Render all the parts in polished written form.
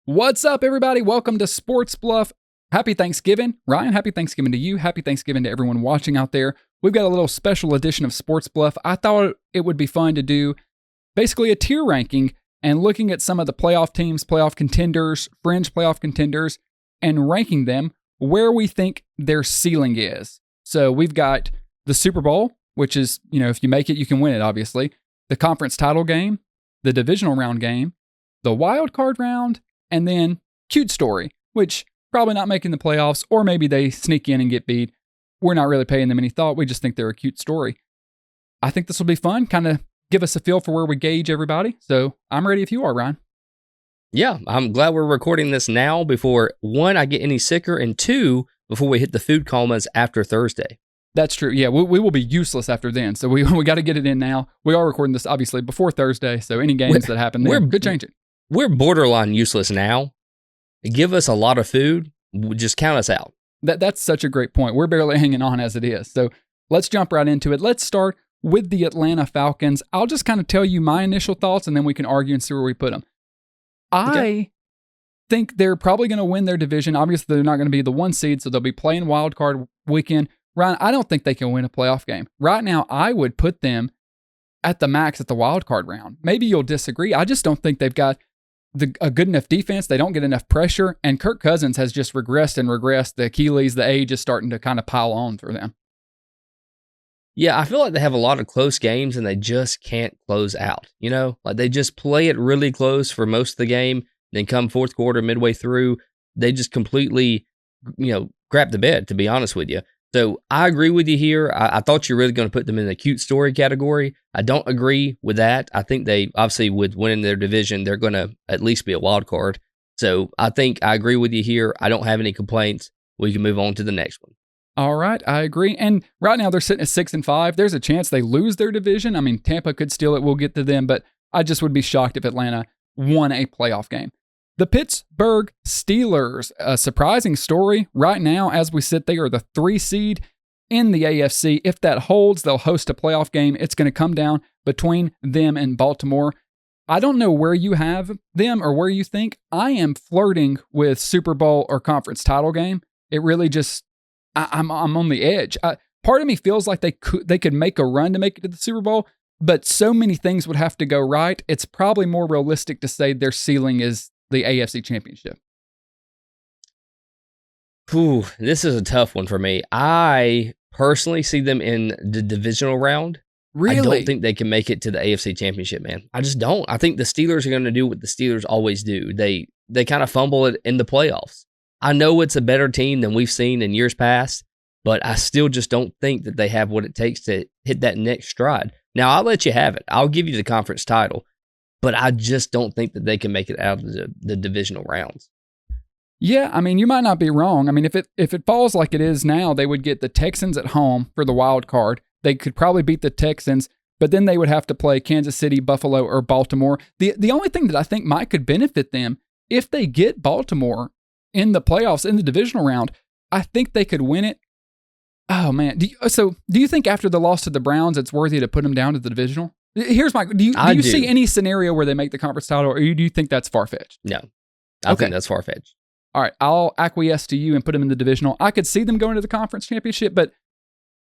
What's up, everybody? Welcome to Sports Bluff. Happy Thanksgiving. Ryan, happy Thanksgiving to you. Happy Thanksgiving to everyone watching out there. We've got a little special edition of Sports Bluff. I thought it would be fun to do basically a tier ranking and looking at some of the playoff teams, playoff contenders, fringe playoff contenders, and ranking them where we think their ceiling is. So we've got the Super Bowl, which is, if you make it, you can win it, obviously. The conference title game, the divisional round game, the wild card round, and then cute story, which probably not making the playoffs, or maybe they sneak in and get beat. We're not really paying them any thought. We just think they're a cute story. I think this will be fun, kind of give us a feel for where we gauge everybody. So I'm ready if you are, Ryan. Yeah, I'm glad we're recording this now before, one, I get any sicker, and two, before we hit the food comas after Thursday. That's true. Yeah, we will be useless after then. So we got to get it in now. We are recording this, obviously, before Thursday. So any games that happen there could change it. We're borderline useless now. Give us a lot of food, just count us out. That's such a great point. We're barely hanging on as it is. So let's jump right into it. Let's start with the Atlanta Falcons. I'll just kind of tell you my initial thoughts, and then we can argue and see where we put them. I think they're probably going to win their division. Obviously, they're not going to be the one seed, so they'll be playing wild card weekend. Ryan, I don't think they can win a playoff game. Right now, I would put them at the max at the wild card round. Maybe you'll disagree. I just don't think they've got a good enough defense. They don't get enough pressure, and Kirk Cousins has just regressed. The Achilles, the age is starting to kind of pile on for them. Yeah, I feel like they have a lot of close games, and they just can't close out. Like they just play it really close for most of the game, then come fourth quarter, midway through, they just completely, crap the bed, to be honest with you. So I agree with you here. I thought you were really going to put them in the cute story category. I don't agree with that. I think they, obviously, with winning their division, they're going to at least be a wild card. So I think I agree with you here. I don't have any complaints. We can move on to the next one. All right, I agree. And right now they're sitting at 6-5. There's a chance they lose their division. I mean, Tampa could steal it. We'll get to them, but I just would be shocked if Atlanta won a playoff game. The Pittsburgh Steelers, a surprising story. Right now, as we sit, they are the 3 seed in the AFC. If that holds, they'll host a playoff game. It's going to come down between them and Baltimore. I don't know where you have them or where you think. I am flirting with Super Bowl or conference title game. It really just, I'm on the edge. Part of me feels like they could make a run to make it to the Super Bowl, but so many things would have to go right. It's probably more realistic to say their ceiling is the AFC Championship. Ooh, this is a tough one for me. I personally see them in the divisional round. Really? I don't think they can make it to the AFC Championship, man. I just don't. I think the Steelers are going to do what the Steelers always do. They kind of fumble it in the playoffs. I know it's a better team than we've seen in years past, but I still just don't think that they have what it takes to hit that next stride. Now, I'll let you have it. I'll give you the conference title. But I just don't think that they can make it out of the divisional rounds. Yeah, I mean, you might not be wrong. I mean, if it falls like it is now, they would get the Texans at home for the wild card. They could probably beat the Texans, but then they would have to play Kansas City, Buffalo, or Baltimore. The only thing that I think might could benefit them, if they get Baltimore in the playoffs, in the divisional round, I think they could win it. Oh, man. Do you think after the loss to the Browns, it's worthy to put them down to the divisional? Here's my. Do you see any scenario where they make the conference title, or do you think that's far-fetched? No, I think that's far-fetched. All right, I'll acquiesce to you and put them in the divisional. I could see them going to the conference championship, but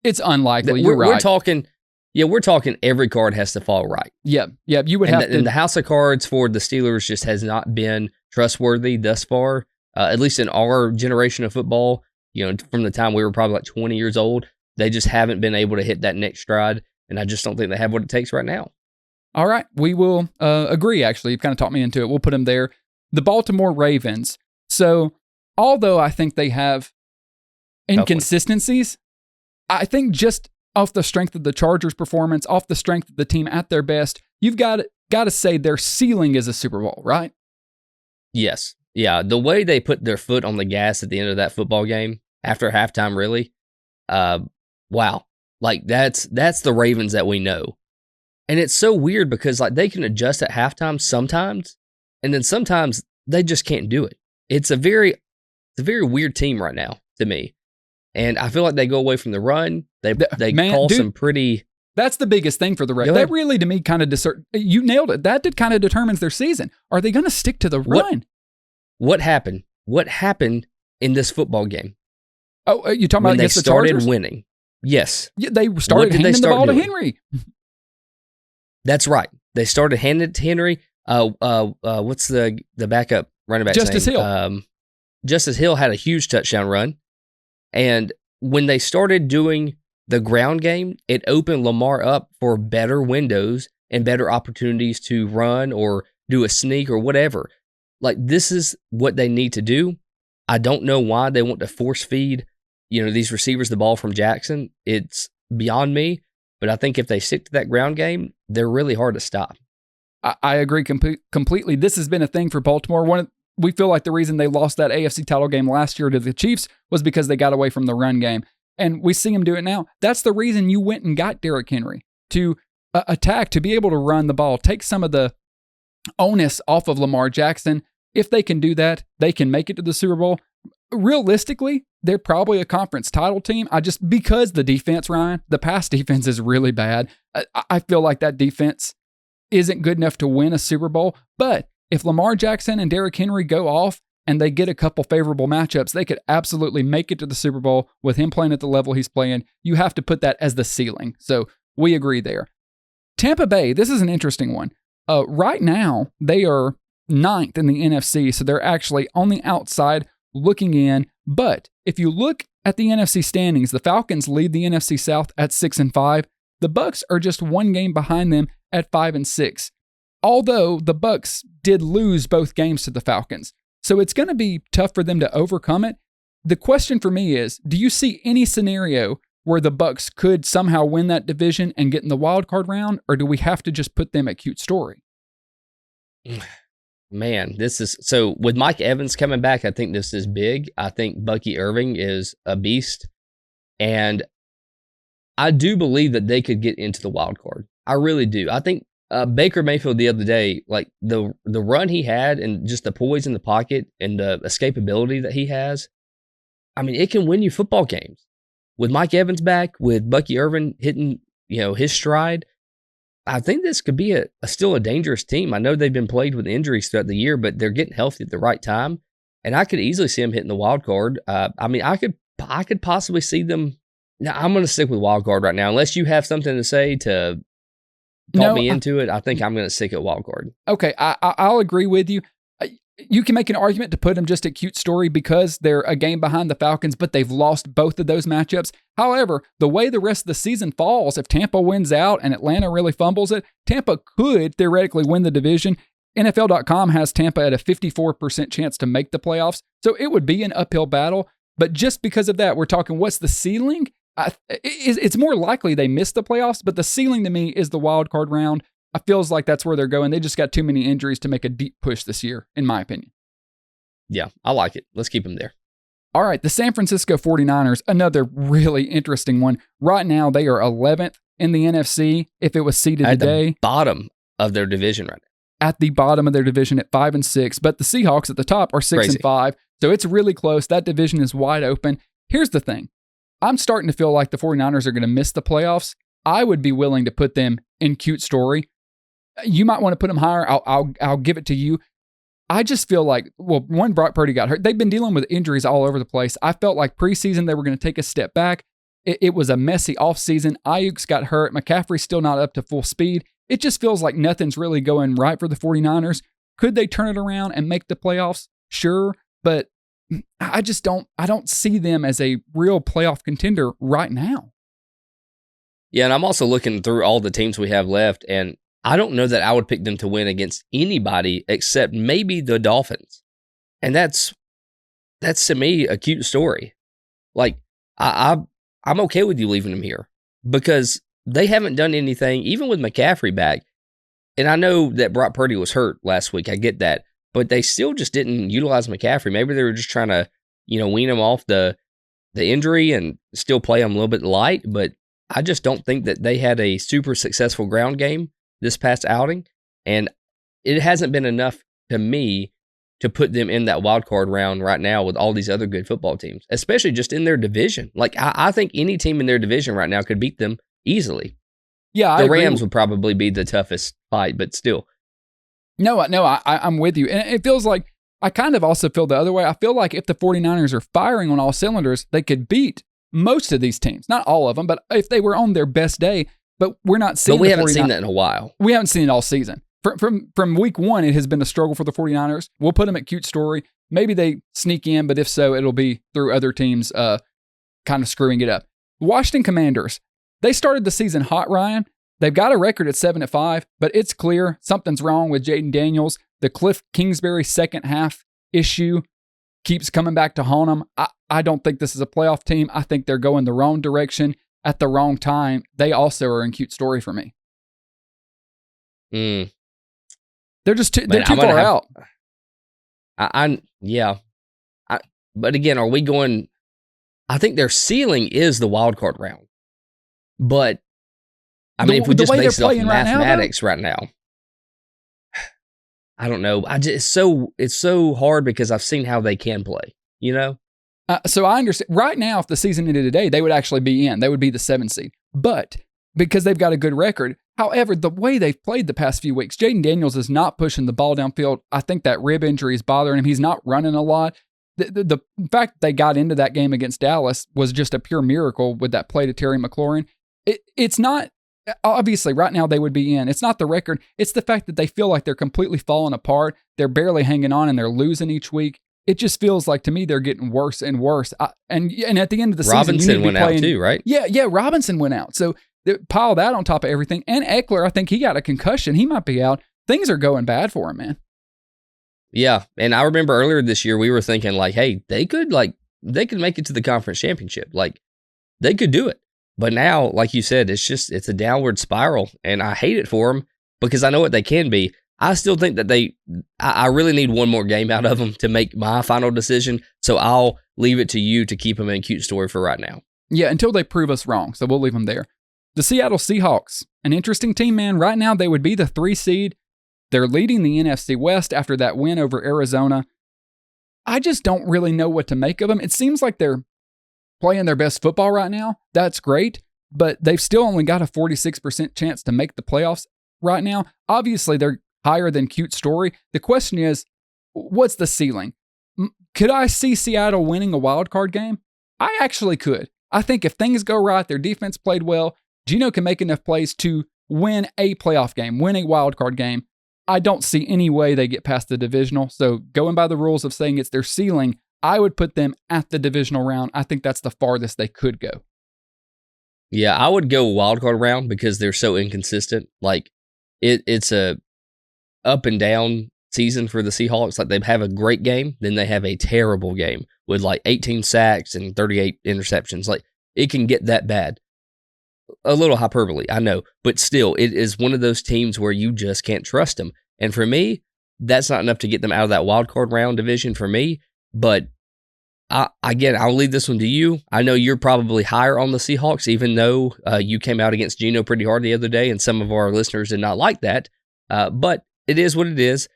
it's unlikely. You're right. We're talking every card has to fall right. Yeah. You would have to. And the house of cards for the Steelers just has not been trustworthy thus far, at least in our generation of football. From the time we were probably like 20 years old, they just haven't been able to hit that next stride. And I just don't think they have what it takes right now. All right. We will agree, actually. You've kind of talked me into it. We'll put them there. The Baltimore Ravens. So, although I think they have inconsistencies, I think just off the strength of the Chargers' performance, off the strength of the team at their best, you've got to say their ceiling is a Super Bowl, right? Yes. Yeah. The way they put their foot on the gas at the end of that football game, after halftime, really, wow. Like, that's the Ravens that we know. And it's so weird because, like, they can adjust at halftime sometimes, and then sometimes they just can't do it. It's a very weird team right now to me. And I feel like they go away from the run. They call some pretty... That's the biggest thing for the Ravens. That really, to me, kind of... You nailed it. That kind of determines their season. Are they going to stick to the run? What happened? What happened in this football game? Oh, you talking when about they against the started Chargers? winning? Yes. Yeah, they started handing the ball to Henry. That's right. They started handing it to Henry. What's the backup running back's Justice name? Hill. Justice Hill had a huge touchdown run. And when they started doing the ground game, it opened Lamar up for better windows and better opportunities to run or do a sneak or whatever. Like, this is what they need to do. I don't know why they want to force feed, these receivers the ball from Jackson. It's beyond me. But I think if they stick to that ground game, they're really hard to stop. I agree completely. This has been a thing for Baltimore. We feel like the reason they lost that AFC title game last year to the Chiefs was because they got away from the run game. And we see them do it now. That's the reason you went and got Derrick Henry, to attack, to be able to run the ball, take some of the onus off of Lamar Jackson. If they can do that, they can make it to the Super Bowl. Realistically, they're probably a conference title team. Because the defense, Ryan, the pass defense is really bad. I feel like that defense isn't good enough to win a Super Bowl. But if Lamar Jackson and Derrick Henry go off and they get a couple favorable matchups, they could absolutely make it to the Super Bowl with him playing at the level he's playing. You have to put that as the ceiling. So we agree there. Tampa Bay, this is an interesting one. Right now, they are 9th in the NFC, so they're actually on the outside looking in. But if you look at the NFC standings, the Falcons lead the NFC South at 6-5. The Bucs are just one game behind them at 5-6. Although the Bucs did lose both games to the Falcons. So it's going to be tough for them to overcome it. The question for me is, do you see any scenario where the Bucs could somehow win that division and get in the wild card round, or do we have to just put them at cute story? Man, so with Mike Evans coming back, I think this is big. I think Bucky Irving is a beast. And I do believe that they could get into the wild card. I really do. I think Baker Mayfield the other day, like the run he had and just the poise in the pocket and the escapability that he has, I mean, it can win you football games. With Mike Evans back, with Bucky Irving hitting, his stride, I think this could be still a dangerous team. I know they've been plagued with injuries throughout the year, but they're getting healthy at the right time, and I could easily see them hitting the wild card. I could possibly see them. Now, I'm going to stick with wild card right now, unless you have something to say to talk me into it. I think I'm going to stick at wild card. Okay, I'll agree with you. You can make an argument to put them just at cute story because they're a game behind the Falcons, but they've lost both of those matchups. However, the way the rest of the season falls, if Tampa wins out and Atlanta really fumbles it, Tampa could theoretically win the division. NFL.com has Tampa at a 54% chance to make the playoffs, so it would be an uphill battle. But just because of that, we're talking what's the ceiling? It's more likely they miss the playoffs, but the ceiling to me is the wild card round. I feels like that's where they're going. They just got too many injuries to make a deep push this year, in my opinion. Yeah, I like it. Let's keep them there. All right, the San Francisco 49ers, another really interesting one. Right now, they are 11th in the NFC. If it was seeded today, at the bottom of their division right now. At the bottom of their division at 5-6, but the Seahawks at the top are 6-5. So it's really close. That division is wide open. Here's the thing. I'm starting to feel like the 49ers are going to miss the playoffs. I would be willing to put them in cute story. You might want to put them higher. I'll give it to you. I just feel like, one, Brock Purdy got hurt. They've been dealing with injuries all over the place. I felt like preseason they were going to take a step back. It was a messy offseason. Ayuk's got hurt. McCaffrey's still not up to full speed. It just feels like nothing's really going right for the 49ers. Could they turn it around and make the playoffs? Sure, but I don't see them as a real playoff contender right now. Yeah, and I'm also looking through all the teams we have left, and I don't know that I would pick them to win against anybody except maybe the Dolphins. And that's to me a cute story. Like, I'm okay with you leaving them here because they haven't done anything, even with McCaffrey back. And I know that Brock Purdy was hurt last week. I get that. But they still just didn't utilize McCaffrey. Maybe they were just trying to, wean him off the injury and still play him a little bit light. But I just don't think that they had a super successful ground game this past outing. And it hasn't been enough to me to put them in that wild card round right now with all these other good football teams, especially just in their division. Like, I think any team in their division right now could beat them easily. Yeah, the Rams would probably be the toughest fight, but still. No, I'm with you. And it feels like I kind of also feel the other way. I feel like if the 49ers are firing on all cylinders, they could beat most of these teams. Not all of them, but if they were on their best day, but we're not seeing But we haven't seen that in a while. We haven't seen it all season. From week one, it has been a struggle for the 49ers. We'll put them at cute story. Maybe they sneak in, but if so, it'll be through other teams kind of screwing it up. Washington Commanders, they started the season hot, Ryan. They've got a record at 7-5, but it's clear something's wrong with Jaden Daniels. The Cliff Kingsbury second half issue keeps coming back to haunt them. I don't think this is a playoff team. I think they're going the wrong direction at the wrong time. They also are in cute story for me. They're just too far out. But again, are we going? I think their ceiling is the wild card round. But I mean, if we just base it off mathematics right now, I don't know. It's so hard because I've seen how they can play. You know. So I understand. Right now, if the season ended today, they would actually be in. They would be the 7th seed. But because they've got a good record. However, the way they've played the past few weeks, Jaden Daniels is not pushing the ball downfield. I think that rib injury is bothering him. He's not running a lot. The fact that they got into that game against Dallas was just a pure miracle with that play to Terry McLaurin. It's not, obviously, right now they would be in. It's not the record. It's the fact that they feel like they're completely falling apart. They're barely hanging on and they're losing each week. It just feels like, to me, they're getting worse and worse. And at the end of the season, Robinson went out too, right? Yeah, Robinson went out. So pile that on top of everything. And Eckler, I think he got a concussion. He might be out. Things are going bad for him, man. Yeah, and I remember earlier this year we were thinking like, hey, they could make it to the conference championship. Like, they could do it. But now, like you said, it's a downward spiral, and I hate it for them because I know what they can be. I still think that I really need one more game out of them to make my final decision. So I'll leave it to you to keep them in cute story for right now. Yeah, until they prove us wrong. So we'll leave them there. The Seattle Seahawks, an interesting team, man. Right now, they would be the 3 seed. They're leading the NFC West after that win over Arizona. I just don't really know what to make of them. It seems like they're playing their best football right now. That's great, but they've still only got a 46% chance to make the playoffs right now. Obviously, they're higher than cute story. The question is, what's the ceiling? Could I see Seattle winning a wild card game? I actually could. I think if things go right, their defense played well, Geno can make enough plays to win a playoff game, win a wild card game. I don't see any way they get past the divisional. So going by the rules of saying it's their ceiling, I would put them at the divisional round. I think that's the farthest they could go. Yeah, I would go wild card round because they're so inconsistent. Like it's a up and down season for the Seahawks. Like they have a great game, then they have a terrible game with like 18 sacks and 38 interceptions. Like it can get that bad. A little hyperbole, I know, but still, it is one of those teams where you just can't trust them. And for me, that's not enough to get them out of that wild card round division for me. But again, I'll leave this one to you. I know you're probably higher on the Seahawks, even though you came out against Geno pretty hard the other day, and some of our listeners did not like that. But it is what it is.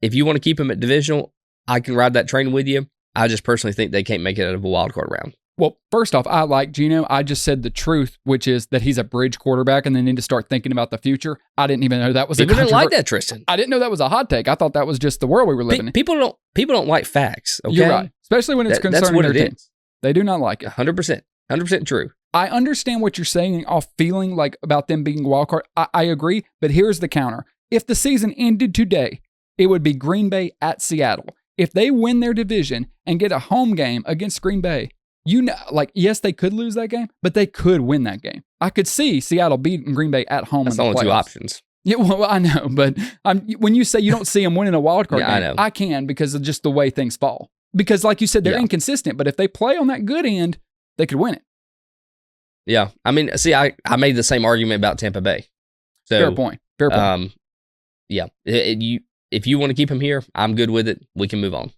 If you want to keep them at divisional, I can ride that train with you. I just personally think they can't make it out of a wild card round. Well, first off, I like Geno. I just said the truth, which is that he's a bridge quarterback and they need to start thinking about the future. I didn't even know that was People didn't like that, Tristan. I didn't know that that was a hot take. I thought that was just the world we were living in. People don't like facts, okay? You're right. Especially when it's concerning their team. They do not like it. 100%. 100% true. I understand what you're saying off feeling like about them being wild card. I agree, but here's the counter. If the season ended today, it would be Green Bay at Seattle. If they win their division and get a home game against Green Bay, yes, they could lose that game, but they could win that game. I could see Seattle beating Green Bay at home. That's the only 2 options. Yeah, well, I know, but when you say you don't see them winning a wild card game, I know. I can because of just the way things fall. Because like you said, they're inconsistent, but if they play on that good end, they could win it. Yeah, I mean, see, I made the same argument about Tampa Bay. So, fair point. Yeah, if you want to keep them here, I'm good with it. We can move on.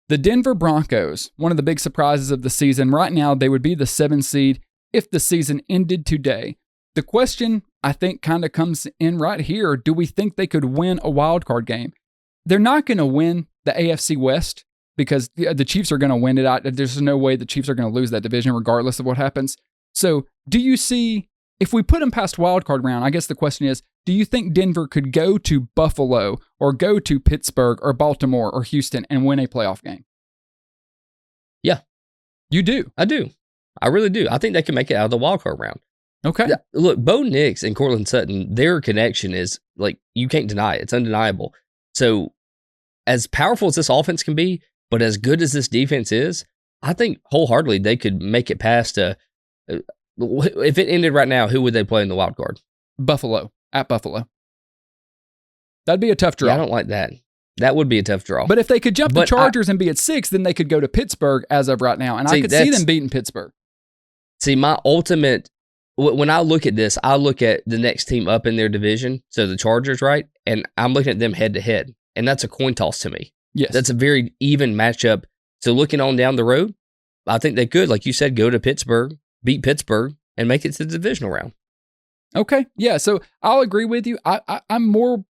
The Denver Broncos, one of the big surprises of the season. Right now, they would be the 7th seed if the season ended today. The question, I think, kind of comes in right here. Do we think they could win a wild card game? They're not going to win the AFC West because the Chiefs are going to win it. There's no way the Chiefs are going to lose that division regardless of what happens. So do you see if we put them past wildcard round, I guess the question is, do you think Denver could go to Buffalo or go to Pittsburgh or Baltimore or Houston and win a playoff game? Yeah. You do? I do. I really do. I think they can make it out of the wildcard round. Okay. Look, Bo Nix and Cortland Sutton, their connection is like, you can't deny it. It's undeniable. So as powerful as this offense can be, but as good as this defense is, I think wholeheartedly they could make it past if it ended right now, who would they play in the wild card? Buffalo, at Buffalo. That'd be a tough draw. Yeah, I don't like that. That would be a tough draw. But if they could jump the Chargers and be at 6, then they could go to Pittsburgh as of right now. And I could see them beating Pittsburgh. See, my ultimate, when I look at this, I look at the next team up in their division, so the Chargers, right? And I'm looking at them head to head. And that's a coin toss to me. Yes. That's a very even matchup. So looking on down the road, I think they could, like you said, go to Pittsburgh, beat Pittsburgh, and make it to the divisional round. Okay. Yeah. So I'll agree with you. I'm more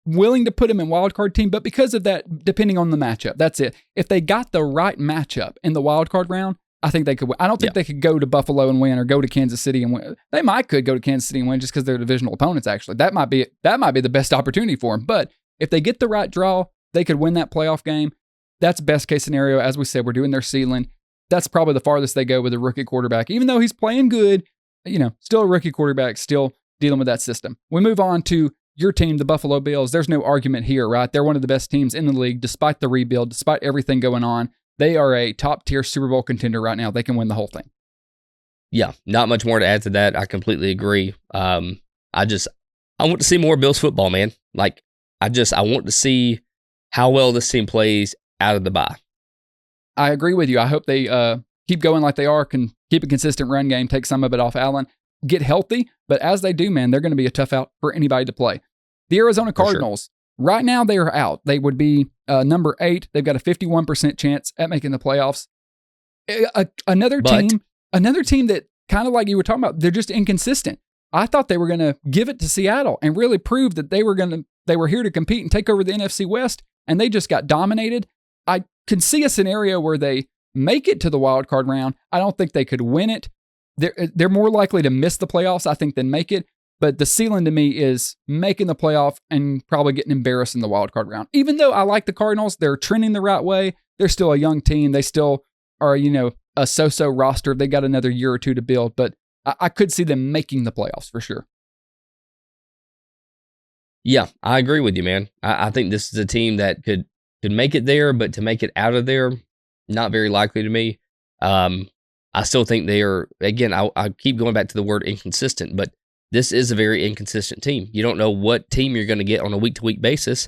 willing to put them in wildcard team, but because of that, depending on the matchup, that's it. If they got the right matchup in the wildcard round, I think they could win. I don't think they could go to Buffalo and win or go to Kansas City and win. They could go to Kansas City and win just because they're divisional opponents, actually. That might be the best opportunity for them. But if they get the right draw, they could win that playoff game. That's best case scenario. As we said, we're doing their ceiling. That's probably the farthest they go with a rookie quarterback. Even though he's playing good, still a rookie quarterback, still dealing with that system. We move on to your team, the Buffalo Bills. There's no argument here, right? They're one of the best teams in the league, despite the rebuild, despite everything going on. They are a top-tier Super Bowl contender right now. They can win the whole thing. Yeah, not much more to add to that. I completely agree. I want to see more Bills football, man. Like, I want to see how well this team plays out of the bye. I agree with you. I hope they keep going like they are, can keep a consistent run game, take some of it off Allen, get healthy. But as they do, man, they're going to be a tough out for anybody to play. The Arizona Cardinals, right now they are out. They would be number 8. They've got a 51% chance at making the playoffs. Another team that kind of like you were talking about, they're just inconsistent. I thought they were going to give it to Seattle and really prove that they were here to compete and take over the NFC West, and they just got dominated. I can see a scenario where they make it to the wild card round. I don't think they could win it. They're more likely to miss the playoffs, I think, than make it. But the ceiling to me is making the playoff and probably getting embarrassed in the wild card round. Even though I like the Cardinals, they're trending the right way. They're still a young team. They still are, a so-so roster. They got another year or two to build, but I could see them making the playoffs for sure. Yeah, I agree with you, man. I think this is a team that could make it there, but to make it out of there, not very likely to me. I still think they are, again, I keep going back to the word inconsistent, but this is a very inconsistent team. You don't know what team you're going to get on a week-to-week basis.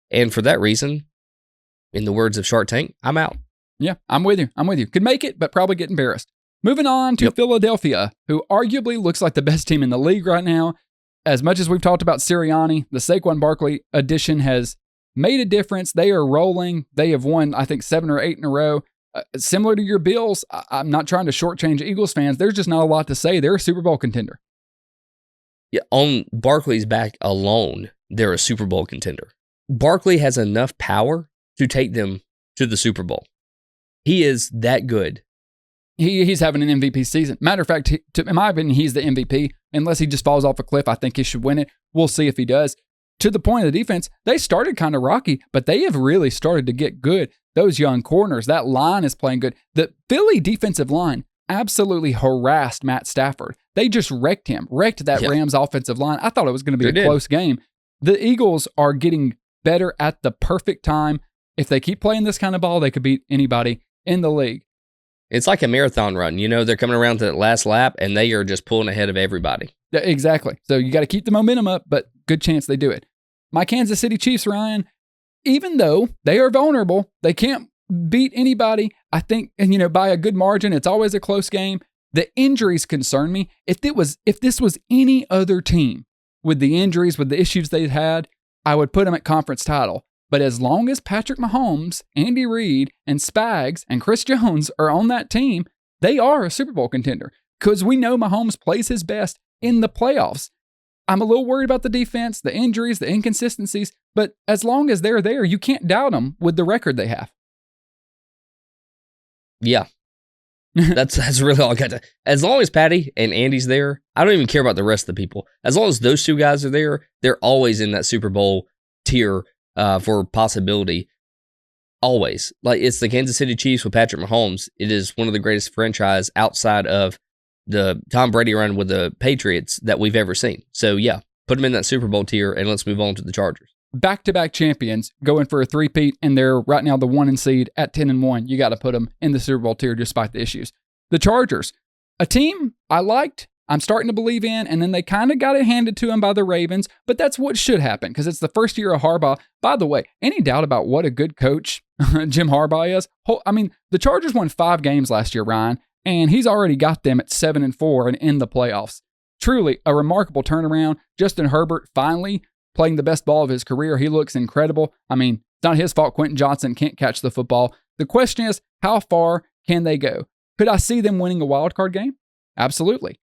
And for that reason, in the words of Shark Tank, I'm out. Yeah, I'm with you. Could make it, but probably get embarrassed. Moving on to Philadelphia, who arguably looks like the best team in the league right now. As much as we've talked about Sirianni, the Saquon Barkley addition has made a difference. They are rolling. They have won, I think, 7 or 8 in a row. Similar to your Bills, I'm not trying to shortchange Eagles fans. There's just not a lot to say. They're a Super Bowl contender. Yeah, on Barkley's back alone, they're a Super Bowl contender. Barkley has enough power to take them to the Super Bowl. He is that good. He's having an MVP season. Matter of fact, in my opinion, he's the MVP. Unless he just falls off a cliff, I think he should win it. We'll see if he does. To the point of the defense, they started kind of rocky, but they have really started to get good. Those young corners, that line is playing good. The Philly defensive line absolutely harassed Matt Stafford. They just wrecked that Rams offensive line. I thought it was going to be a close game. The Eagles are getting better at the perfect time. If they keep playing this kind of ball, they could beat anybody in the league. It's like a marathon run. They're coming around to that last lap, and they are just pulling ahead of everybody. Yeah, exactly. So you got to keep the momentum up, but good chance they do it. My Kansas City Chiefs, Ryan, even though they are vulnerable, they can't beat anybody. I think, and by a good margin, it's always a close game. The injuries concern me. If this was any other team with the injuries, with the issues they've had, I would put them at conference title. But as long as Patrick Mahomes, Andy Reid, and Spags, and Chris Jones are on that team, they are a Super Bowl contender. Because we know Mahomes plays his best in the playoffs. I'm a little worried about the defense, the injuries, the inconsistencies, but as long as they're there, you can't doubt them with the record they have. Yeah. That's really all I got to. As long as Patty and Andy's there, I don't even care about the rest of the people. As long as those two guys are there, they're always in that Super Bowl tier for possibility. Always. Like, it's the Kansas City Chiefs with Patrick Mahomes. It is one of the greatest franchise outside of the Tom Brady run with the Patriots that we've ever seen. So, yeah, put them in that Super Bowl tier, and let's move on to the Chargers. Back-to-back champions going for a three-peat, and they're right now the 1 seed at 10-1. You got to put them in the Super Bowl tier despite the issues. The Chargers, a team I liked, I'm starting to believe in, and then they kind of got it handed to them by the Ravens, but that's what should happen because it's the first year of Harbaugh. By the way, any doubt about what a good coach Jim Harbaugh is? I mean, the Chargers won 5 games last year, Ryan, and he's already got them at 7-4 and in the playoffs. Truly a remarkable turnaround. Justin Herbert finally playing the best ball of his career. He looks incredible. I mean, it's not his fault Quentin Johnson can't catch the football. The question is, how far can they go? Could I see them winning a wild card game? Absolutely.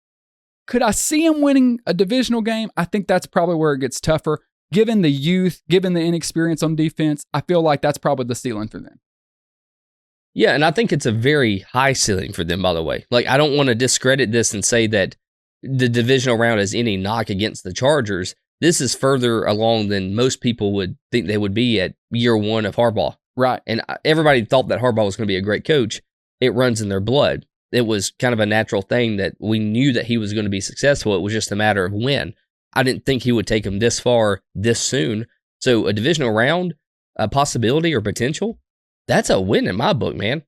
Could I see them winning a divisional game? I think that's probably where it gets tougher. Given the youth, given the inexperience on defense, I feel like that's probably the ceiling for them. Yeah, and I think it's a very high ceiling for them, by the way. Like, I don't want to discredit this and say that the divisional round is any knock against the Chargers. This is further along than most people would think they would be at year 1 of Harbaugh. Right. And everybody thought that Harbaugh was going to be a great coach. It runs in their blood. It was kind of a natural thing that we knew that he was going to be successful. It was just a matter of when. I didn't think he would take him this far this soon. So a divisional round, a possibility or potential, that's a win in my book, man.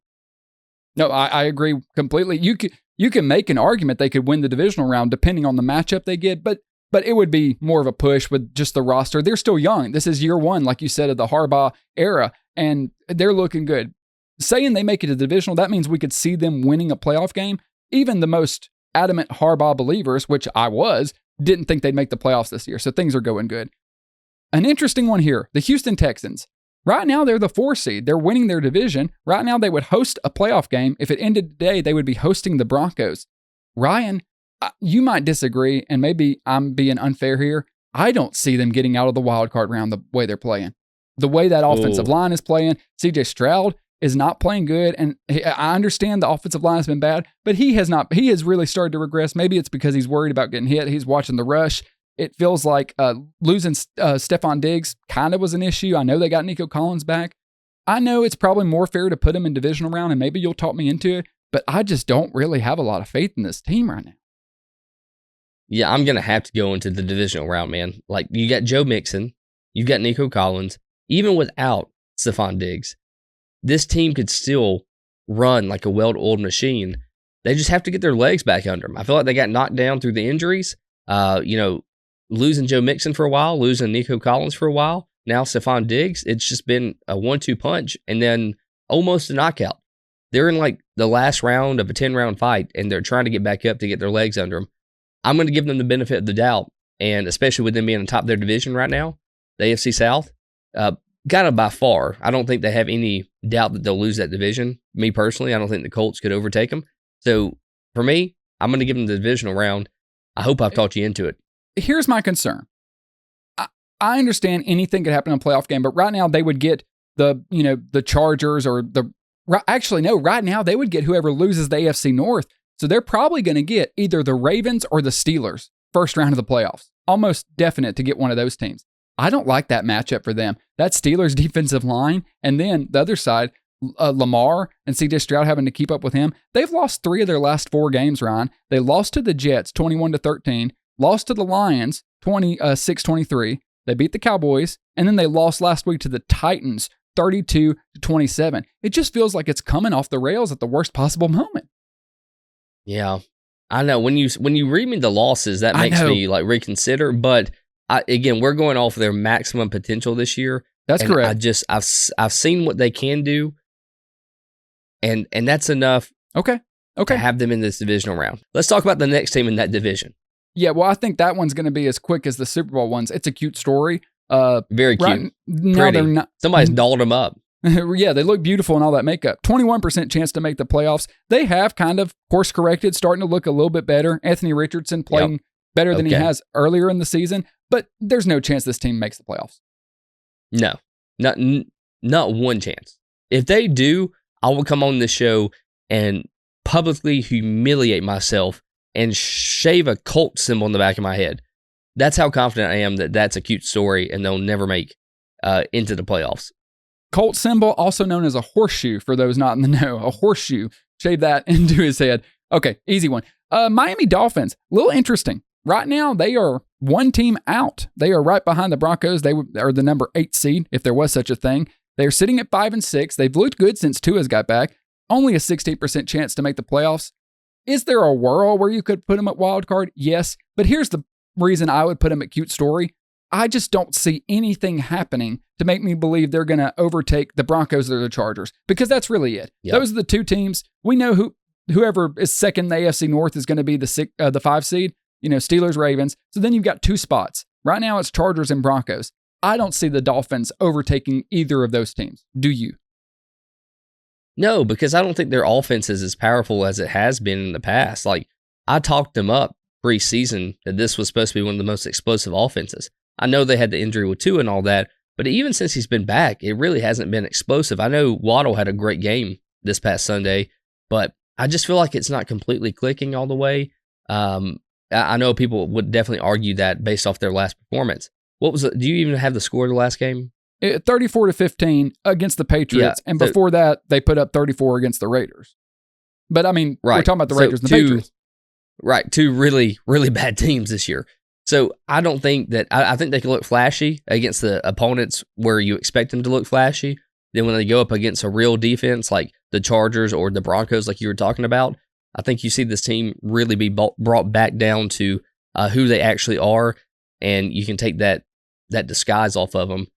No, I agree completely. You can make an argument they could win the divisional round depending on the matchup they get, but it would be more of a push with just the roster. They're still young. This is year 1, like you said, of the Harbaugh era, and they're looking good. Saying they make it a divisional, that means we could see them winning a playoff game. Even the most adamant Harbaugh believers, which I was, didn't think they'd make the playoffs this year, so things are going good. An interesting one here, the Houston Texans. Right now, they're the 4 seed. They're winning their division. Right now, they would host a playoff game. If it ended today, they would be hosting the Broncos. Ryan, you might disagree, and maybe I'm being unfair here. I don't see them getting out of the wild card round the way they're playing. The way that offensive line is playing, CJ Stroud is not playing good, and I understand the offensive line has been bad, but he has really started to regress. Maybe it's because he's worried about getting hit. He's watching the rush. It feels like losing Stephon Diggs kind of was an issue. I know they got Nico Collins back. I know it's probably more fair to put him in divisional round, and maybe you'll talk me into it, but I just don't really have a lot of faith in this team right now. Yeah, I'm going to have to go into the divisional round, man. Like, you got Joe Mixon, you've got Nico Collins. Even without Stephon Diggs, this team could still run like a well-oiled machine. They just have to get their legs back under them. I feel like they got knocked down through the injuries. Losing Joe Mixon for a while, losing Nico Collins for a while, now Stephon Diggs. It's just been a 1-2 punch and then almost a knockout. They're in like the last round of a 10-round fight, and they're trying to get back up to get their legs under them. I'm going to give them the benefit of the doubt, and especially with them being on top of their division right now, the AFC South, kind of by far. I don't think they have any doubt that they'll lose that division. Me personally, I don't think the Colts could overtake them. So for me, I'm going to give them the divisional round. I hope I've talked you into it. Here's my concern. I understand anything could happen in a playoff game, but right now they would get the Chargers or right now they would get whoever loses the AFC North. So they're probably going to get either the Ravens or the Steelers first round of the playoffs. Almost definite to get one of those teams. I don't like that matchup for them. That Steelers defensive line, and then the other side, Lamar and CJ Stroud having to keep up with him. They've lost 3 of their last 4 games, Ryan. They lost to the Jets 21-13, lost to the Lions 26-23. They beat the Cowboys, and then they lost last week to the Titans 32-27. It just feels like it's coming off the rails at the worst possible moment. Yeah, I know. When you read me the losses, that makes me like reconsider. But again, we're going off their maximum potential this year. That's correct. I've seen what they can do, and that's enough. Okay. To have them in this divisional round. Let's talk about the next team in that division. Yeah, well, I think that one's going to be as quick as the Super Bowl ones. It's a cute story. Very cute. Right now they're not. Somebody's dolled them up. Yeah, they look beautiful and all that makeup. 21% chance to make the playoffs. They have kind of course corrected, starting to look a little bit better. Anthony Richardson playing better than he has earlier in the season, but there's no chance this team makes the playoffs. No, not one chance. If they do, I will come on this show and publicly humiliate myself and shave a Colt symbol in the back of my head. That's how confident I am that that's a cute story and they'll never make into the playoffs. Colt symbol, also known as a horseshoe, for those not in the know. A horseshoe. Shave that into his head. Okay, easy one. Miami Dolphins, a little interesting. Right now, they are one team out. They are right behind the Broncos. They are the number 8 seed, if there was such a thing. They are sitting at 5-6. They've looked good since Tua's got back. Only a 16% chance to make the playoffs. Is there a world where you could put them at wild card? Yes, but here's the reason I would put them at cute story. I just don't see anything happening to make me believe they're going to overtake the Broncos or the Chargers, because that's really it. Yep. Those are the two teams. We know whoever is second in the AFC North is going to be the 5 seed, Steelers, Ravens. So then you've got 2 spots. Right now it's Chargers and Broncos. I don't see the Dolphins overtaking either of those teams. Do you? No, because I don't think their offense is as powerful as it has been in the past. Like, I talked them up preseason that this was supposed to be one of the most explosive offenses. I know they had the injury with Tua and all that, but even since he's been back, it really hasn't been explosive. I know Waddle had a great game this past Sunday, but I just feel like it's not completely clicking all the way. I know people would definitely argue that based off their last performance. What was it? Do you even have the score of the last game? 34-15 against the Patriots, and before that, they put up 34 against the Raiders. But I mean, we're talking about the Raiders and the Patriots. Right, 2 really, really bad teams this year. So I don't think that, I think they can look flashy against the opponents where you expect them to look flashy. Then when they go up against a real defense like the Chargers or the Broncos, like you were talking about, I think you see this team really be brought back down to who they actually are, and you can take that disguise off of them.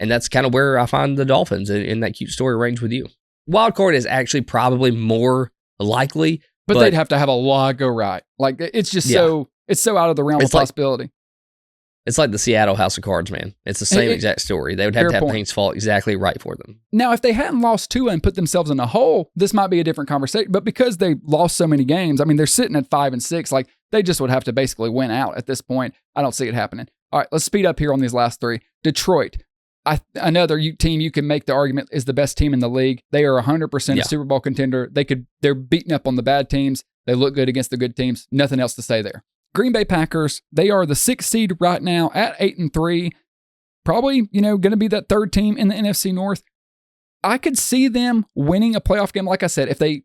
And that's kind of where I find the Dolphins in that cute story range with you. Wild card is actually probably more likely. But they'd have to have a lot go right. Like, it's just it's so out of the realm of possibility. It's like the Seattle House of Cards, man. It's the same exact story. They would have to have things fall exactly right for them. Now, if they hadn't lost Tua and put themselves in a hole, this might be a different conversation. But because they lost so many games, I mean, they're sitting at 5-6. Like, they just would have to basically win out at this point. I don't see it happening. All right, let's speed up here on these last 3. Detroit. Another team you can make the argument is the best team in the league. They are 100% a Super Bowl contender. They're beating up on the bad teams. They look good against the good teams. Nothing else to say there. Green Bay Packers, they are the 6th seed right now at 8-3. Probably, going to be that 3rd team in the NFC North. I could see them winning a playoff game. Like I said, if they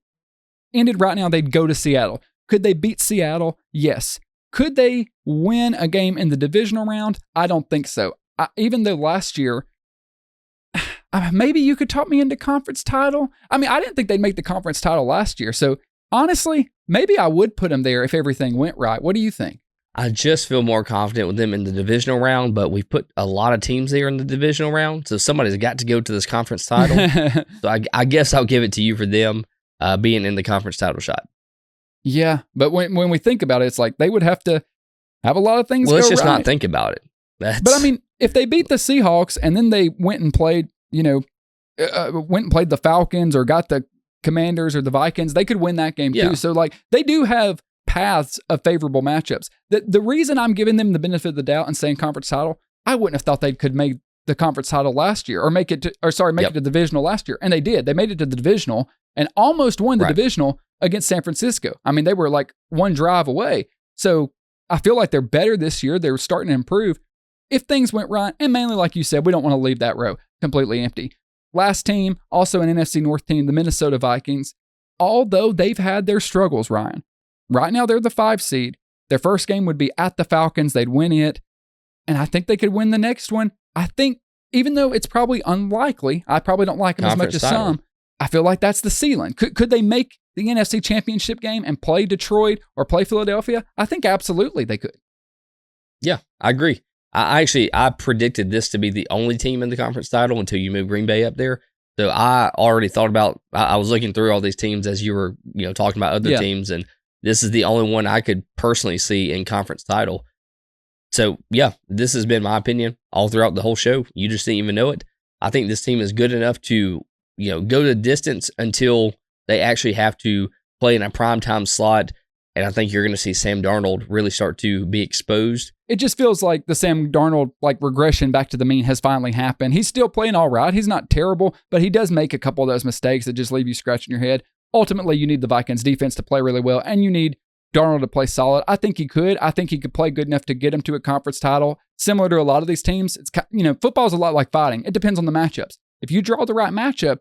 ended right now, they'd go to Seattle. Could they beat Seattle? Yes. Could they win a game in the divisional round? I don't think so. Even though last year, maybe you could talk me into conference title. I mean, I didn't think they'd make the conference title last year. So honestly, maybe I would put them there if everything went right. What do you think? I just feel more confident with them in the divisional round, but we've put a lot of teams there in the divisional round. So somebody's got to go to this conference title. So I guess I'll give it to you for them being in the conference title shot. Yeah, but when we think about it, it's like they would have to have a lot of things go right. Let's just not think about it. But I mean, if they beat the Seahawks and then they went and played, the Falcons or got the Commanders or the Vikings, they could win that game too. So like, they do have paths of favorable matchups. The reason I'm giving them the benefit of the doubt and saying conference title, I wouldn't have thought they could make the conference title last year or make it to the divisional last year. And they did. They made it to the divisional and almost won the divisional against San Francisco. I mean, they were like one drive away. So I feel like they're better this year. They're starting to improve. If things went right, and mainly like you said, we don't want to leave that row completely empty. Last team, also an NFC North team, the Minnesota Vikings. Although they've had their struggles, Ryan. Right now they're the 5 seed. Their first game would be at the Falcons. They'd win it. And I think they could win the next one. I think, even though it's probably unlikely, I probably don't like them as much as some, I feel like that's the ceiling. Could they make the NFC Championship game and play Detroit or play Philadelphia? I think absolutely they could. Yeah, I agree. I predicted this to be the only team in the conference title until you move Green Bay up there. So I already thought about, I was looking through all these teams as you were, talking about other teams, and this is the only one I could personally see in conference title. So yeah, this has been my opinion all throughout the whole show. You just didn't even know it. I think this team is good enough to, go the distance until they actually have to play in a primetime slot. And I think you're going to see Sam Darnold really start to be exposed. It just feels like the Sam Darnold regression back to the mean has finally happened. He's still playing all right. He's not terrible, but he does make a couple of those mistakes that just leave you scratching your head. ultimately you need the Vikings defense to play really well, and you need Darnold to play solid. I think he could. I think he could play good enough to get him to a conference title. Similar to a lot of these teams, it's, football's a lot like fighting. It depends on the matchups. If you draw the right matchup,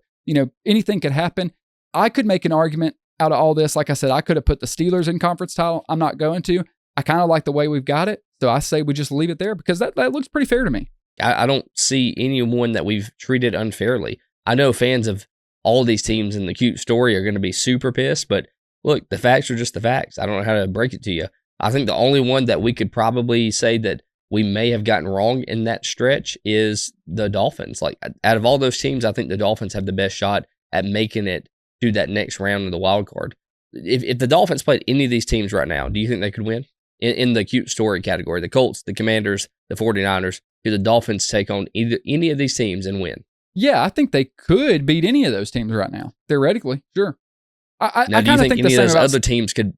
anything could happen. I could make an argument out of all this. Like I said, I could have put the Steelers in conference title. I'm not going to. I kind of like the way we've got it. So I say we just leave it there because that looks pretty fair to me. I don't see anyone that we've treated unfairly. I know fans of all these teams in the cute story are going to be super pissed, but look, the facts are just the facts. I don't know how to break it to you. I think the only one that we could probably say that we may have gotten wrong in that stretch is the Dolphins. Like, out of all those teams, I think the Dolphins have the best shot at making it to that next round of the wild card. If the Dolphins played any of these teams right now, do you think they could win? In the cute story category, the Colts, the Commanders, the 49ers, do the Dolphins take on any of these teams and win? Yeah, I think they could beat any of those teams right now. Theoretically, sure. I do you kind of think think any the of same those about other teams could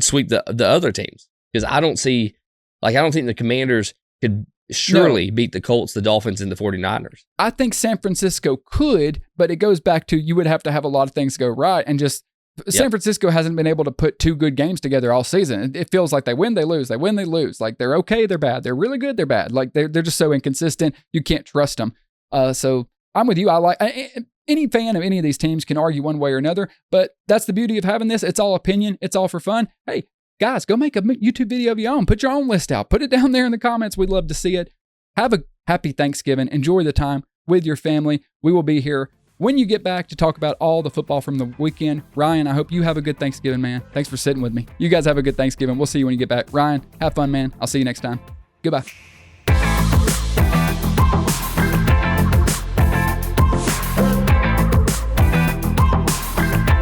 sweep the other teams? Because I don't think the Commanders could surely beat the Colts, the Dolphins, and the 49ers. I think San Francisco could, but it goes back to you would have to have a lot of things go right, and just San Francisco hasn't been able to put two good games together all season. It feels like they win, they lose, they win, they lose. Like they're okay, they're bad. They're really good, they're bad. Like they're just so inconsistent. You can't trust them. So I'm with you. Any fan of any of these teams can argue one way or another, but that's the beauty of having this. It's all opinion. It's all for fun. Hey, guys, go make a YouTube video of your own. Put your own list out. Put it down there in the comments. We'd love to see it. Have a happy Thanksgiving. Enjoy the time with your family. We will be here when you get back to talk about all the football from the weekend. Ryan, I hope you have a good Thanksgiving, man. Thanks for sitting with me. You guys have a good Thanksgiving. We'll see you when you get back. Ryan, have fun, man. I'll see you next time. Goodbye.